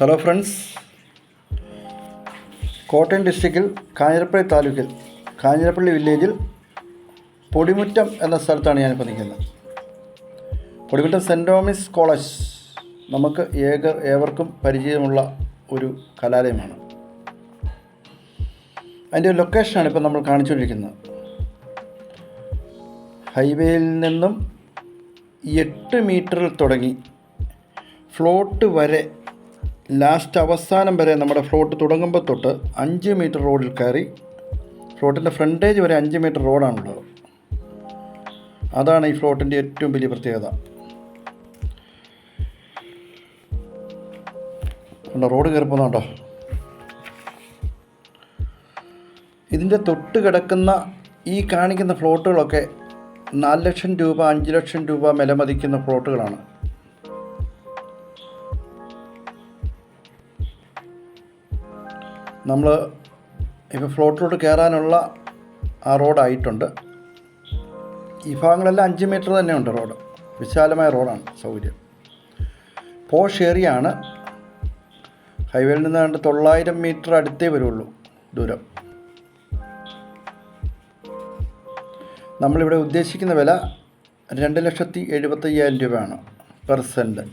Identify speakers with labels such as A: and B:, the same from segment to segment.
A: Hello friends, Kottayam ഡിസ്ട്രിക്റ്റിൽ കാഞ്ഞിരപ്പള്ളി താലൂക്കിൽ കാഞ്ഞിരപ്പള്ളി വില്ലേജിൽ പൊടിമുറ്റം എന്ന സ്ഥലത്താണ് ഞാനിപ്പോൾ നിൽക്കുന്നത്. പൊടിമുറ്റം സെൻറ് തോമസ് കോളേജ് നമുക്ക് ഏവർക്കും പരിചയമുള്ള ഒരു കലാലയമാണ്. അതിൻ്റെ ലൊക്കേഷനാണ് ഇപ്പോൾ നമ്മൾ കാണിച്ചുകൊണ്ടിരിക്കുന്നത്. ഹൈവേയിൽ നിന്നും 8 മീറ്ററിൽ തുടങ്ങി ഫ്ലോട്ട് വരെ ലാസ്റ്റ് അവസാനം വരെ നമ്മുടെ ഫ്ലോട്ട് തുടങ്ങുമ്പോൾ തൊട്ട് 5 മീറ്റർ റോഡിൽ കയറി ഫ്ലോട്ടിൻ്റെ ഫ്രണ്ടേജ് വരെ 5 മീറ്റർ റോഡാണുള്ളത്. അതാണ് ഈ ഫ്ലോട്ടിൻ്റെ ഏറ്റവും വലിയ പ്രത്യേകത. റോഡ് കയറി പോകുന്നുണ്ടോ? ഇതിൻ്റെ തൊട്ട് കിടക്കുന്ന ഈ കാണിക്കുന്ന ഫ്ലോട്ടുകളൊക്കെ 4 ലക്ഷം രൂപ 5 ലക്ഷം രൂപ വില മതിക്കുന്ന ഫ്ലോട്ടുകളാണ്. നമ്മൾ ഇപ്പോൾ ഫ്ലോട്ടിലോട്ട് കയറാനുള്ള ആ റോഡായിട്ടുണ്ട്. ഈ ഭാഗങ്ങളെല്ലാം 5 മീറ്റർ തന്നെയുണ്ട്. റോഡ് വിശാലമായ റോഡാണ്, സൗകര്യം. പോഷ് ഏരിയ ആണ്. ഹൈവേയിൽ നിന്ന് 900 മീറ്റർ അടുത്തേ വരുള്ളൂ ദൂരം. നമ്മളിവിടെ ഉദ്ദേശിക്കുന്ന വില 2,75,000 രൂപയാണ് പെർ സെൻറ്റ്.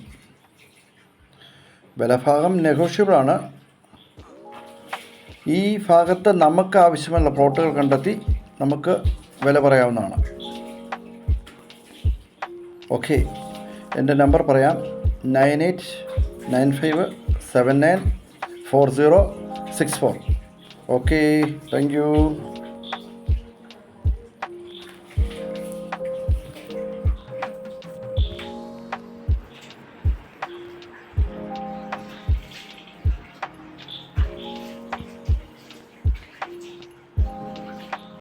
A: വിലഭാഗം നെഗോഷ്യബിളാണ്. ഈ ഭാഗത്ത് നമുക്ക് ആവശ്യമുള്ള പ്ലോട്ടുകൾ കണ്ടെത്തി നമുക്ക് വില പറയാവുന്നതാണ്. ഓക്കെ, എൻ്റെ നമ്പർ പറയാം: 9895794064. Okay, thank you.